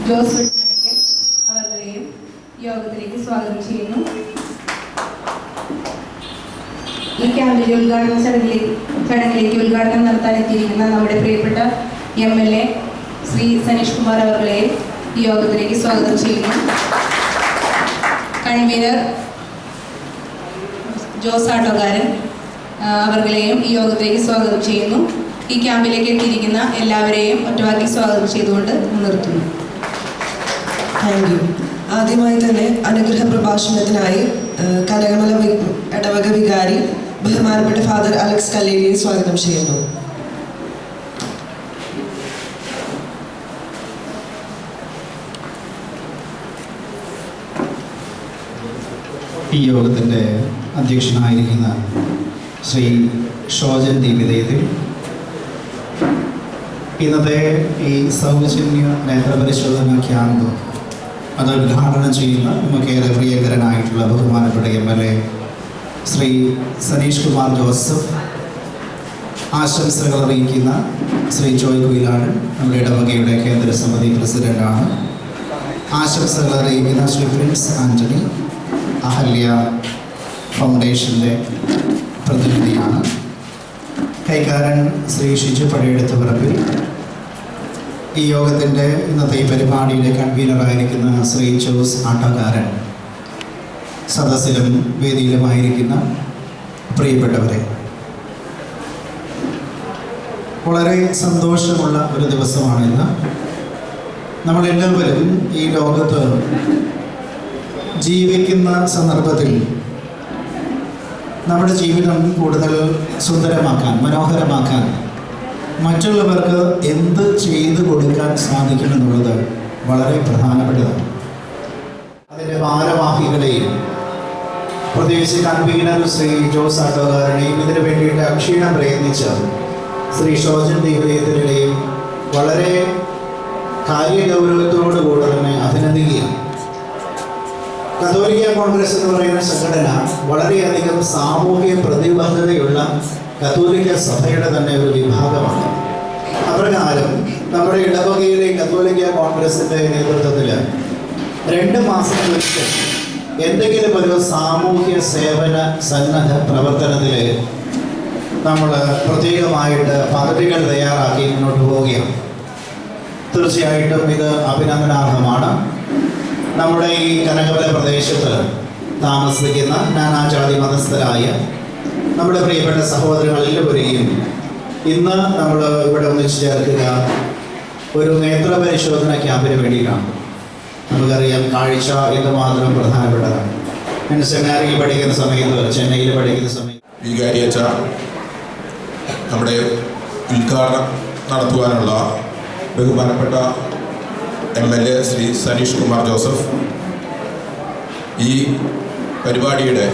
ജോസ് അവരെയും യോഗത്തിലേക്ക് സ്വാഗതം ചെയ്യുന്നു. ഈ ക്യാമ്പിന്റെ ഉദ്ഘാടന ചടങ്ങിലേക്ക് ഉദ്ഘാടനം നടത്താനെത്തിയിരിക്കുന്ന നമ്മുടെ പ്രിയപ്പെട്ട MLA ശ്രീ സനീഷ് കുമാർ അവരെ ഈ യോഗത്തിലേക്ക് സ്വാഗതം ചെയ്യുന്നു. കൺവീനർ ജോസ് ആട്ടോക്കാരൻ അവർകളെയും ഈ യോഗത്തിലേക്ക് സ്വാഗതം ചെയ്യുന്നു. ഈ ക്യാമ്പിലേക്ക് എത്തിയിരിക്കുന്ന എല്ലാവരെയും ഒറ്റവാക്കി സ്വാഗതം ചെയ്തുകൊണ്ട് നിർത്തുന്നു. Thank you. ആദ്യമായി തന്നെ അനുഗ്രഹ പ്രഭാഷണത്തിനായി കനകമല ഇടവക വികാരി ബഹുമാനപ്പെട്ട ഫാദർ അലക്സ് കല്ലേരിയെ സ്വാഗതം ചെയ്യുന്നു. ഈ യോഗത്തിൻ്റെ അധ്യക്ഷനായിരിക്കുന്ന ശ്രീ ഷോജൻ ദീപിതയിൽ ഇന്നത്തെ ഈ സൗജന്യ നേത്രപരിശോധന ക്യാമ്പ് അത് ഉദ്ഘാടനം ചെയ്യുന്ന നമുക്കേറെ പ്രിയകരനായിട്ടുള്ള ബഹുമാനപ്പെട്ട MLA ശ്രീ സനീഷ് കുമാർ ജോസഫ്, ആശംസകൾ അറിയിക്കുന്ന ശ്രീ ജോയ് കുയിലാണ്, നമ്മുടെ ഇടവകയുടെ കേന്ദ്ര സമിതി പ്രസിഡൻ്റാണ്. ആശംസകൾ അറിയിക്കുന്ന ശ്രീ പ്രിൻസ് ആൻ്റണി, അഹല്യ ഫൗണ്ടേഷൻ്റെ പ്രതിനിധിയാണ്. കൈക്കാരൻ ശ്രീ ഷിജു പഴയെടുത്ത പറമ്പിൽ, ഈ യോഗത്തിൻ്റെ ഇന്നത്തെ ഈ പരിപാടിയുടെ കൺവീനറായിരിക്കുന്ന ശ്രീ ജോസ് ആട്ടക്കാരൻ, സദസ്സിലും വേദിയിലുമായിരിക്കുന്ന പ്രിയപ്പെട്ടവരെ, വളരെ സന്തോഷമുള്ള ഒരു ദിവസമാണിന്ന്. നമ്മളെല്ലാവരും ഈ ലോകത്ത് ജീവിക്കുന്ന സന്ദർഭത്തിൽ നമ്മുടെ ജീവിതം കൂടുതൽ സുന്ദരമാക്കാൻ, മനോഹരമാക്കാൻ മറ്റുള്ളവർക്ക് എന്ത് ചെയ്തു കൊടുക്കാൻ സാധിക്കുമെന്നുള്ളത് വളരെ പ്രധാനപ്പെട്ടതാണ്. അതിൻ്റെ ഭാരവാഹികളെയും പ്രത്യേകിച്ച് കൺവീനർ ശ്രീ ജോസ് ആട്ടോക്കാരനെയും ഇതിനു വേണ്ടിയിട്ട് അക്ഷീണം പ്രയത്നിച്ച ശ്രീ ഷോജൻ ദീപതയെയും വളരെ കാര്യഗൗരവത്തോടുകൂടെ തന്നെ അഭിനന്ദിക്കുകയാണ്. കത്തോലിക്ക കോൺഗ്രസ് എന്ന് പറയുന്ന സംഘടന വളരെയധികം സാമൂഹിക പ്രതിബദ്ധതയുള്ള കത്തോലിക്ക സഭയുടെ തന്നെ ഒരു വിഭാഗമാണ്. അപ്രകാരം നമ്മുടെ ഇടവകയിലെ കത്തോലിക്ക കോൺഗ്രസിൻ്റെ നേതൃത്വത്തിൽ 2 മാസത്തിലൊരിക്കൽ എന്തെങ്കിലും ഒരു സാമൂഹ്യ സേവന സന്നദ്ധ പ്രവർത്തനത്തിൽ നമ്മൾ പ്രത്യേകമായിട്ട് പദ്ധതികൾ തയ്യാറാക്കി മുന്നോട്ട് പോവുകയാണ്. തീർച്ചയായിട്ടും ഇത് അഭിനന്ദനാർഹമാണ്. നമ്മുടെ ഈ കനകമല പ്രദേശത്ത് താമസിക്കുന്ന നാനാജാതി മതസ്ഥരായ നമ്മുടെ പ്രിയപ്പെട്ട സഹോദരങ്ങളെല്ലാവരെയും ഇന്ന് നമ്മൾ ഇവിടെ ഒന്നിച്ചു ചേർക്കുക ഒരു നേത്രപരിശോധന ക്യാമ്പിന് വേണ്ടിയിട്ടാണ്. നമുക്കറിയാം, കാഴ്ച എന്തുമാത്രം പ്രധാനപ്പെട്ടതാണ്. ഞാൻ സെമിനാറിൽ പഠിക്കുന്ന സമയത്ത്, ചെന്നൈയിൽ പഠിക്കുന്ന സമയത്ത് വികാരിയച്ച നമ്മുടെ ഉദ്ഘാടനം നടത്തുവാനുള്ള ബഹുമാനപ്പെട്ട MLA ശ്രീ സനീഷ് കുമാർ ജോസഫ്, ഈ പരിപാടിയുടെ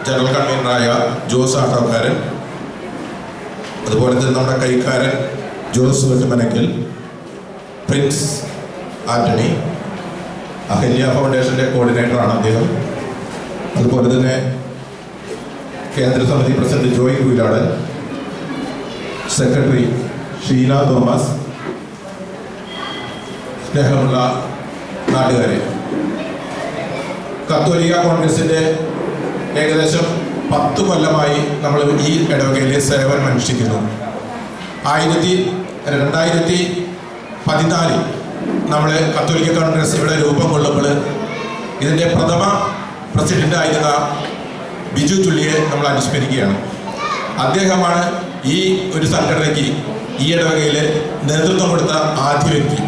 ജനറൽ കൺവീനറായ ജോസ് ആട്ടോക്കാരൻ, അതുപോലെ തന്നെ നമ്മുടെ കൈക്കാരൻ ജോസ് വെട്ടുമനക്കൽ, പ്രിൻസ് ആൻ്റണി, അഹല്യ ഫൗണ്ടേഷൻ്റെ കോർഡിനേറ്ററാണ് അദ്ദേഹം. അതുപോലെ തന്നെ കേന്ദ്ര സമിതി president Joy Kuyilad, secretary Sheela Thomas, സ്നേഹമുള്ള നാട്ടുകാരെ, കത്തോലിക്ക കോൺഗ്രസിൻ്റെ ഏകദേശം 10 കൊല്ലമായി നമ്മൾ ഈ ഇടവകയിൽ സേവനം അനുഷ്ഠിക്കുന്നു. 2014 നമ്മൾ കത്തോലിക്ക കോൺഗ്രസ് ഇവിടെ രൂപം കൊള്ളുമ്പോൾ ഇതിൻ്റെ പ്രഥമ പ്രസിഡൻ്റായിരുന്ന ബിജു ചുള്ളിയെ നമ്മൾ അനുസ്മരിക്കുകയാണ്. അദ്ദേഹമാണ് ഈ ഒരു സംഘടനയ്ക്ക് ഈ ഇടവകയിൽ നേതൃത്വം കൊടുത്ത ആദ്യ വ്യക്തി.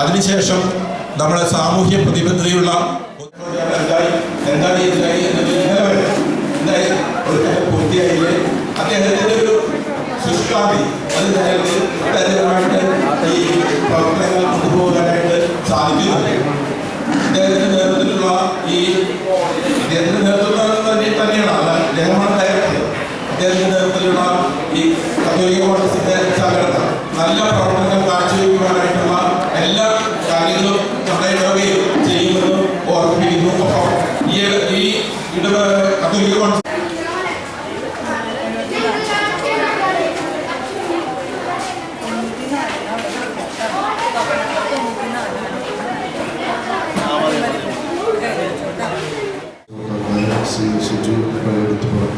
അതിനുശേഷം നമ്മൾ സാമൂഹ്യ പ്രതിബദ്ധതയുള്ള പൂർത്തിയായില്ലേ അദ്ദേഹത്തിൻ്റെ ഒരു ശുഷ്കാന്തി അത് അദ്ദേഹമായിട്ട് ഈ പ്രവർത്തനങ്ങൾ കൊണ്ടുപോകാനായിട്ട് സാധിക്കുന്നുണ്ട്. അദ്ദേഹത്തിൻ്റെ നേതൃത്വത്തിലുള്ള അദ്ദേഹത്തിൻ്റെ നേതൃത്വം തന്നെയാണ്, അല്ല അദ്ദേഹമാണ് ഡയറക്ടർ. അദ്ദേഹത്തിൻ്റെ നേതൃത്വത്തിലുള്ള ഈ കത്തോലിക്ക കോൺഗ്രസിൻ്റെ സംഘടന നല്ല പ്രവർത്തനങ്ങൾ കാഴ്ചവെക്കുവാനായിട്ടുള്ള എല്ലാ കാര്യങ്ങളും നമ്മുടെ ഇടവകയിൽ ചെയ്യുമെന്ന് ഓർമ്മിപ്പിക്കുന്നു. ഒപ്പം ഈ കത്തോലിക്ക കോൺഗ്രസ്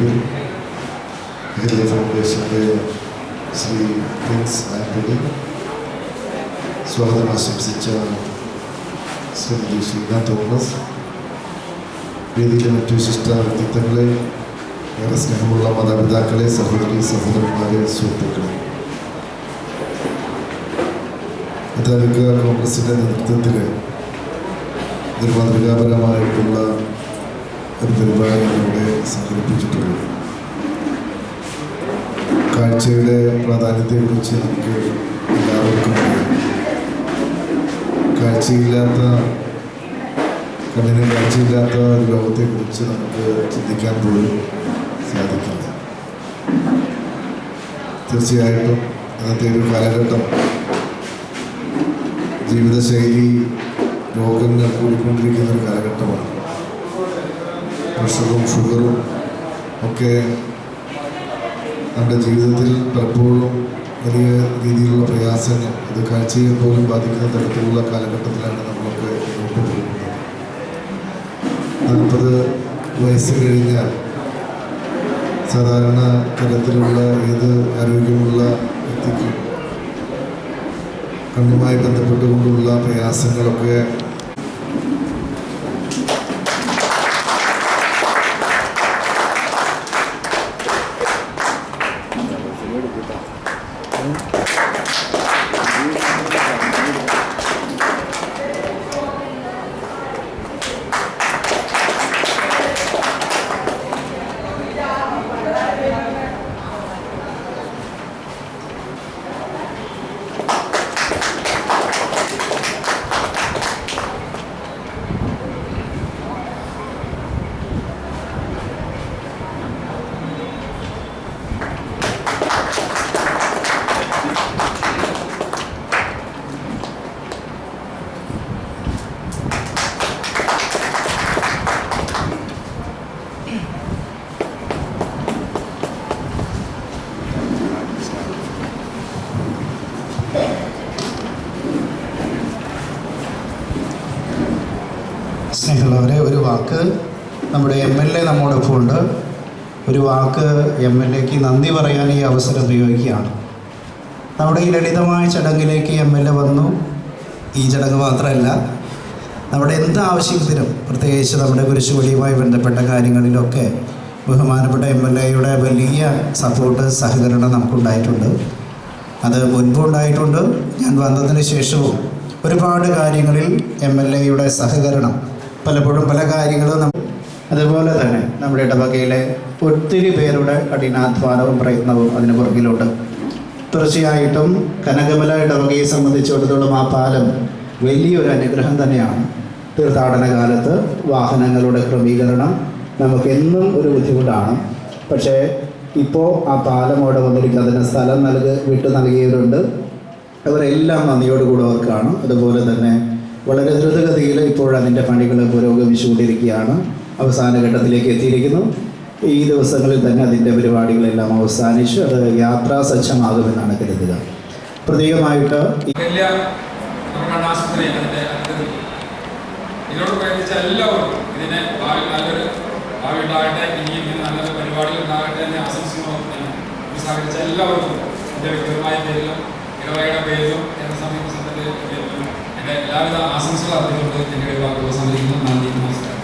മുമ്പിൽ ഹെർലി ഫൗണ്ടേഷൻ്റെ ശ്രീ പ്രിൻസ് ആൻ്റണി, സ്വാഗതം ആശംസിച്ച ശ്രീ ഷീന തോമസ്, വേദിയിലെ മറ്റു വിശിഷ്ട വ്യക്തിത്വങ്ങളെ, ഏറെ സ്നേഹമുള്ള മാതാപിതാക്കളെ, സഹോദരി സഹോദരന്മാരെ, സുഹൃത്തുക്കളെ, കത്തോലിക്ക കോൺഗ്രസിൻ്റെ നേതൃത്വത്തിൽ ഒരു മാതൃകാപരമായിട്ടുള്ള ഒരു പരിപാടി ഇവിടെ സംഘടിപ്പിച്ചിട്ടുള്ളത്. കാഴ്ചയുടെ പ്രാധാന്യത്തെക്കുറിച്ച് നമുക്ക് എല്ലാവർക്കും അറിയാം. കണ്ണിന് കാഴ്ചയില്ലാത്ത ഒരു ലോകത്തെക്കുറിച്ച് നമുക്ക് ചിന്തിക്കാൻ പോലും സാധിക്കില്ല. തീർച്ചയായിട്ടും ഇന്നത്തെ ഒരു കാലഘട്ടം ജീവിതശൈലി രോഗങ്ങൾ കൂടിക്കൊണ്ടിരിക്കുന്ന ഒരു കാലഘട്ടമാണ്. പ്രഷറും ഷുഗറും ഒക്കെ നമ്മുടെ ജീവിതത്തിൽ പലപ്പോഴും വലിയ രീതിയിലുള്ള പ്രയാസങ്ങൾ, ഇത് കാഴ്ചയെ പോലും ബാധിക്കുന്ന തരത്തിലുള്ള കാലഘട്ടത്തിലാണ് നമ്മളൊക്കെ മുന്നോട്ട് പോകുന്നത്. 40 വയസ്സ് കഴിഞ്ഞാൽ സാധാരണ തരത്തിലുള്ള ഏത് ആരോഗ്യമുള്ള വ്യക്തിക്കും കണ്ണുമായി ബന്ധപ്പെട്ടുകൊണ്ടുള്ള പ്രയാസങ്ങളൊക്കെ സ്നേഹമുള്ളവരെ, ഒരു വാക്ക് നമ്മുടെ MLA നമ്മോടൊപ്പം ഉണ്ട്. ഒരു വാക്ക് MLAക്ക് നന്ദി പറയാൻ ഈ അവസരം ഉപയോഗിക്കുകയാണ്. നമ്മുടെ ഈ ലളിതമായ ചടങ്ങിലേക്ക് MLA വന്നു. ഈ ചടങ്ങ് മാത്രമല്ല, നമ്മുടെ എന്ത് ആവശ്യത്തിനും, പ്രത്യേകിച്ച് നമ്മുടെ കുരിശുപടിയുമായി ബന്ധപ്പെട്ട കാര്യങ്ങളിലൊക്കെ ബഹുമാനപ്പെട്ട MLAയുടെ വലിയ സപ്പോർട്ട്, സഹകരണം നമുക്കുണ്ടായിട്ടുണ്ട്. അത് മുൻപും ഉണ്ടായിട്ടുണ്ട്. ഞാൻ വന്നതിന് ശേഷവും ഒരുപാട് കാര്യങ്ങളിൽ MLAയുടെ സഹകരണം, പലപ്പോഴും പല കാര്യങ്ങളും അതുപോലെ തന്നെ നമ്മുടെ ഇടവകയിലെ ഒത്തിരി പേരുടെ കഠിനാധ്വാനവും പ്രയത്നവും അതിന് പുറകിലുണ്ട്. തീർച്ചയായിട്ടും കനകമല ഇടവകയെ സംബന്ധിച്ചിടത്തോളം ആ പാലം വലിയൊരു അനുഗ്രഹം തന്നെയാണ്. തീർത്ഥാടന കാലത്ത് വാഹനങ്ങളുടെ ക്രമീകരണം നമുക്കെന്നും ഒരു ബുദ്ധിമുട്ടാണ്. പക്ഷേ ഇപ്പോൾ ആ പാലം അവിടെ വന്നിരിക്കും. അതിന് സ്ഥലം വിട്ടു നൽകിയവരുണ്ട്. അവരെല്ലാം നന്ദിയോടുകൂടെ അവർക്കാണ്. അതുപോലെ തന്നെ വളരെ ദ്രുതഗതിയിൽ ഇപ്പോൾ അതിൻ്റെ പണികൾ പുരോഗമിച്ചുകൊണ്ടിരിക്കുകയാണ്. അവസാന ഘട്ടത്തിലേക്ക് എത്തിയിരിക്കുന്നു. ഈ ദിവസങ്ങളിൽ തന്നെ അതിൻ്റെ പരിപാടികളെല്ലാം അവസാനിച്ച് അത് യാത്രാ സജ്ജമാകുമെന്നാണ് കരുതുക. പ്രത്യേകമായിട്ട് ഇതിനോട് പ്രയത്നിച്ച എല്ലാവർക്കും ഇതിനെ നല്ലൊരു ഭാവി ഉണ്ടാകട്ടെ, ഇനിയും നല്ലൊരു പരിപാടികൾ ഉണ്ടാകട്ടെ എന്ന് ആശംസിക്കുന്നു. സഹകരിച്ച എല്ലാവർക്കും എൻ്റെ വ്യക്തിപരമായ പേരിലും ഇടവകയുടെ പേരിലും എന്ന സമീപ സംഘത്തിൻ്റെ പേരിലും എൻ്റെ എല്ലാവിധ ആശംസകൾ അറിഞ്ഞുകൊണ്ട് എൻ്റെ വാക്കുകൾ സംബന്ധിക്കുന്നു. നന്ദി, നമസ്കാരം.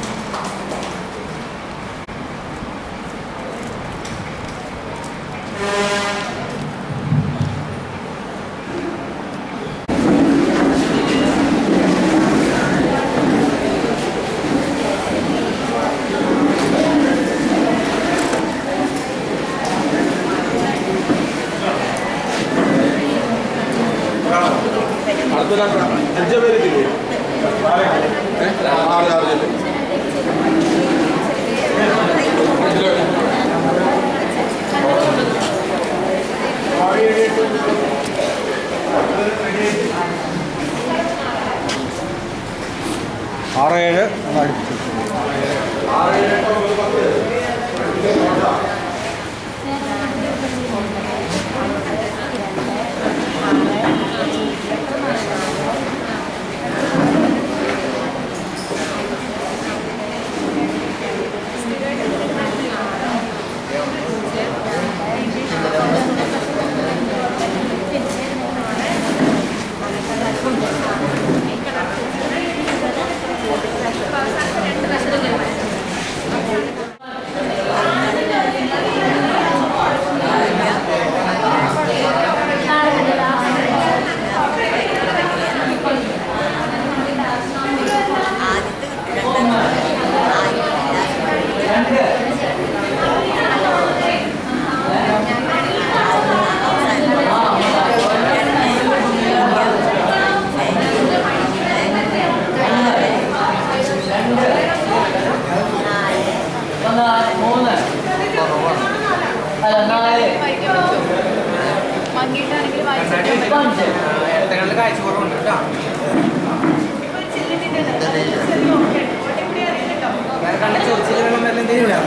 ഭംഗിയിട്ടാണെങ്കിലും വായിച്ചു കാഴ്ച കുറവുണ്ട് കേട്ടോ. കണ്ട ചോദിച്ചില്ല വെള്ളം വരലെന്തെങ്കിലും